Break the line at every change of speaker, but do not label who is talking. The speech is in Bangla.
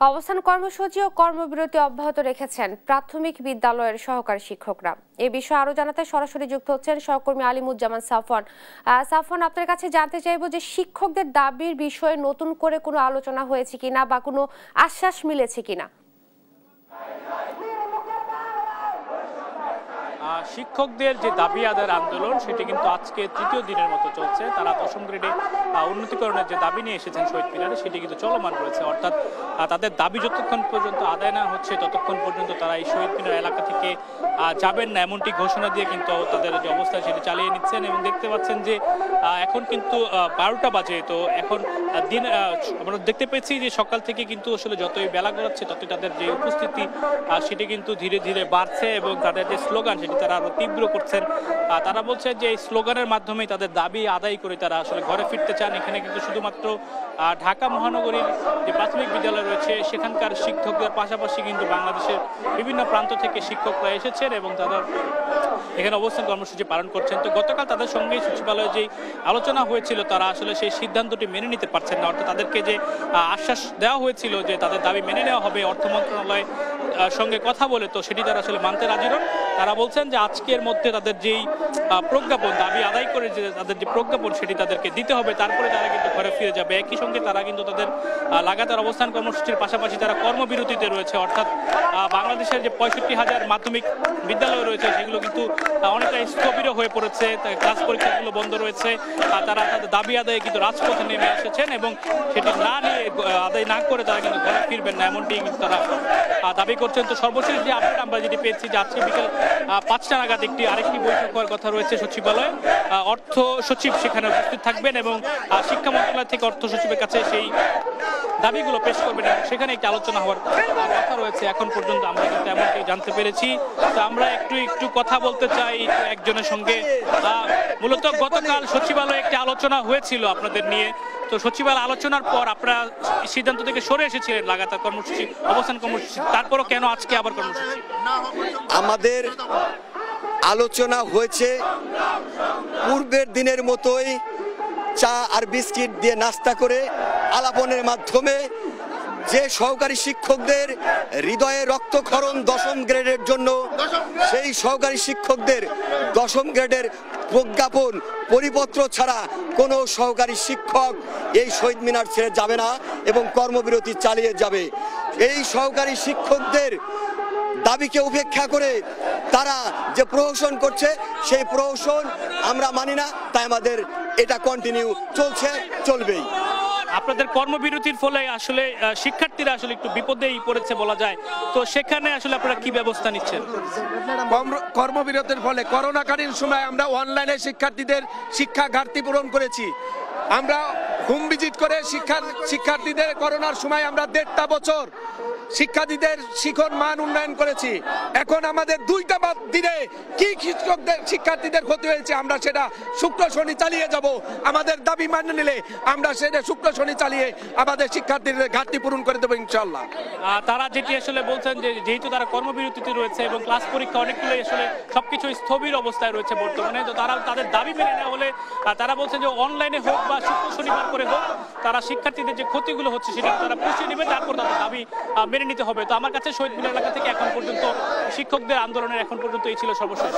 অবস্থান কর্মসূচি ও কর্মবিরতি অব্যাহত রেখেছেন প্রাথমিক বিদ্যালয়ের সহকারী শিক্ষকরা। এ বিষয়ে আরো জানাতে সরাসরি যুক্ত হচ্ছেন সহকর্মী আলিমুজ্জামান সাফওয়ান। সাফওয়ান, আপনার কাছে জানতে চাইবো যে শিক্ষকদের দাবির বিষয়ে নতুন করে কোনো আলোচনা হয়েছে কিনা বা কোনো আশ্বাস মিলেছে কিনা।
শিক্ষকদের যে দাবি আদায়ের আন্দোলন সেটি কিন্তু আজকে তৃতীয় দিনের মতো চলছে। তারা দশম গ্রেডে উন্নতিকরণের যে দাবি নিয়ে এসেছেন শহীদ মিনারে, সেটি কিন্তু চলমান রয়েছে। অর্থাৎ তাদের দাবি যতক্ষণ পর্যন্ত আদায় না হচ্ছে ততক্ষণ পর্যন্ত তারা এই শহীদ মিনার এলাকা থেকে যাবেন না, এমনটি ঘোষণা দিয়ে কিন্তু তাদের যে অবস্থা সেটি চালিয়ে নিচ্ছেন। এবং দেখতে পাচ্ছেন যে এখন কিন্তু 12টা বাজে। তো এখন দিন আমরা দেখতে পেয়েছি যে সকাল থেকে কিন্তু আসলে যতই বেলা গড়াচ্ছে ততই তাদের যে উপস্থিতি সেটি কিন্তু ধীরে ধীরে বাড়ছে এবং তাদের যে স্লোগান সেটি তারা আরো তীব্র করছেন। তারা বলছেন যে এই স্লোগানের মাধ্যমেই তাদের দাবি আদায় করে তারা আসলে ঘরে ফিরতে চান। এখানে কিন্তু শুধুমাত্র ঢাকা মহানগরীর যে প্রাথমিক বিদ্যালয় রয়েছে সেখানকার শিক্ষকদের পাশাপাশি কিন্তু বাংলাদেশের বিভিন্ন প্রান্ত থেকে শিক্ষকরা এসেছেন এবং তারা এখানে অবস্থান কর্মসূচি পালন করছেন। তো গতকাল তাদের সঙ্গে সচিবালয়ে যে আলোচনা হয়েছিল তারা আসলে সেই সিদ্ধান্তটি মেনে নিতে পারছেন না। অর্থাৎ তাদেরকে যে আশ্বাস দেওয়া হয়েছিল যে তাদের দাবি মেনে নেওয়া হবে অর্থ মন্ত্রণালয় সঙ্গে কথা বলে, তো সেটি তারা আসলে মানতে রাজি নন। তারা বলছেন যে আজকের মধ্যে তাদের যেই প্রজ্ঞাপন দাবি আদায় করে যে তাদের যে প্রজ্ঞাপন সেটি তাদেরকে দিতে হবে, তারপরে তারা কিন্তু ঘরে ফিরে যাবে। একই সঙ্গে তারা কিন্তু তাদের লাগাতার অবস্থান কর্মসূচির পাশাপাশি তারা কর্মবিরতিতে রয়েছে। অর্থাৎ বাংলাদেশের যে 65,000 মাধ্যমিক বিদ্যালয় রয়েছে সেগুলো কিন্তু অনেকটা স্থবির হয়ে পড়েছে, ক্লাস পরীক্ষাগুলো বন্ধ রয়েছে। তারা তাদের দাবি আদায়ে কিন্তু রাজপথে নেমে এসেছেন এবং সেটি না নিয়ে আদায় না করে তারা কিন্তু ঘরে ফিরবেন না, এমনটি কিন্তু তারা দাবি করছেন। তো সর্বশেষ যে আপডেট আমরা যেটি পেয়েছি যে আজকে বিকেল 5টা নাগাদ আরেকটি বৈঠক হওয়ার কথা রয়েছে সচিবালয়ে। অর্থ সচিব সেখানে উপস্থিত থাকবেন এবং শিক্ষা মন্ত্রণালয় থেকে অর্থ সচিবের কাছে সেই দাবিগুলো পেশ করবেন এবং সেখানে একটি আলোচনা হওয়ার কথা রয়েছে। এখন পর্যন্ত আমরা কিন্তু এমনটি জানতে পেরেছি। তো আমরা একটু কথা বলতে চাই একজনের সঙ্গে। মূলত গতকাল সচিবালয়ে একটি আলোচনা হয়েছিল আপনাদের নিয়ে। তো সচিবালয় আলোচনার পর আপনারা সিদ্ধান্ত থেকে সরে এসেছিলেন লাগাতার কর্মসূচি, অবস্থান কর্মসূচি, তারপরও কেন আজকে আবার কর্মসূচি?
আমাদের আলোচনা হয়েছে পূর্বের দিনের মতোই, চা আর বিস্কিট দিয়ে নাস্তা করে আলাপনের মাধ্যমে। যে সহকারী শিক্ষকদের হৃদয়ে রক্তক্ষরণ দশম গ্রেডের জন্য, সেই সহকারী শিক্ষকদের দশম গ্রেডের প্রজ্ঞাপন পরিপত্র ছাড়া কোনো সহকারী শিক্ষক এই শহীদ মিনার ছেড়ে যাবে না এবং কর্মবিরতি চালিয়ে যাবে। এই সহকারী শিক্ষকদের দাবিকে উপেক্ষা করে তারা যে প্রহসন করছে সেই প্রহসন আমরা মানি না, তাই আমাদের এটা কন্টিনিউ চলবেই।
আপনাদের কর্মবিরতির ফলে আসলে শিক্ষার্থীরা আসলে একটু বিপদেই পড়েছে বলা যায়, তো সেখানে আসলে আপনারা কি ব্যবস্থা নিচ্ছেন?
কর্মবিরতির ফলে করোনাকালীন সময় আমরা অনলাইনে শিক্ষার্থীদের শিক্ষা ঘাটতি পূরণ করেছি। আমরা হোম ভিজিট করে শিক্ষার্থীদের করোনার সময় আমরা 1.5 বছর শিক্ষার্থীদের শিক্ষণ মান উন্নয়ন করেছি। এখন আমাদের 2টা দিনে কি শিক্ষার্থীদের ক্ষতি হয়েছে আমরা সেটা শুক্র শনি চালিয়ে যাব। আমাদের দাবি মেনে নিলে আমরা সেটা শুক্র শনি চালিয়ে আমাদের শিক্ষার্থীদের ঘাটতি পূরণ করে দেবো ইনশাল্লাহ।
তারা যেটি আসলে বলছেন যে যেহেতু তারা কর্মবিরতিতে রয়েছে এবং ক্লাস পরীক্ষা অনেকগুলোই আসলে সবকিছু স্থবির অবস্থায় রয়েছে বর্তমানে, তো তারা তাদের দাবি মেনে নেওয়া হলে তারা বলছেন যে অনলাইনে হোক বা শুক্র শনিবার করে হোক তারা শিক্ষার্থীদের যে ক্ষতিগুলো হচ্ছে সেটা তারা পুষিয়ে নেবে, তারপর তাদের দাবি মেনে নিতে হবে। তো আমার কাছে শহীদ মিনার এলাকা থেকে এখন পর্যন্ত শিক্ষকদের আন্দোলনের এখন পর্যন্ত এই ছিল সর্বশেষ।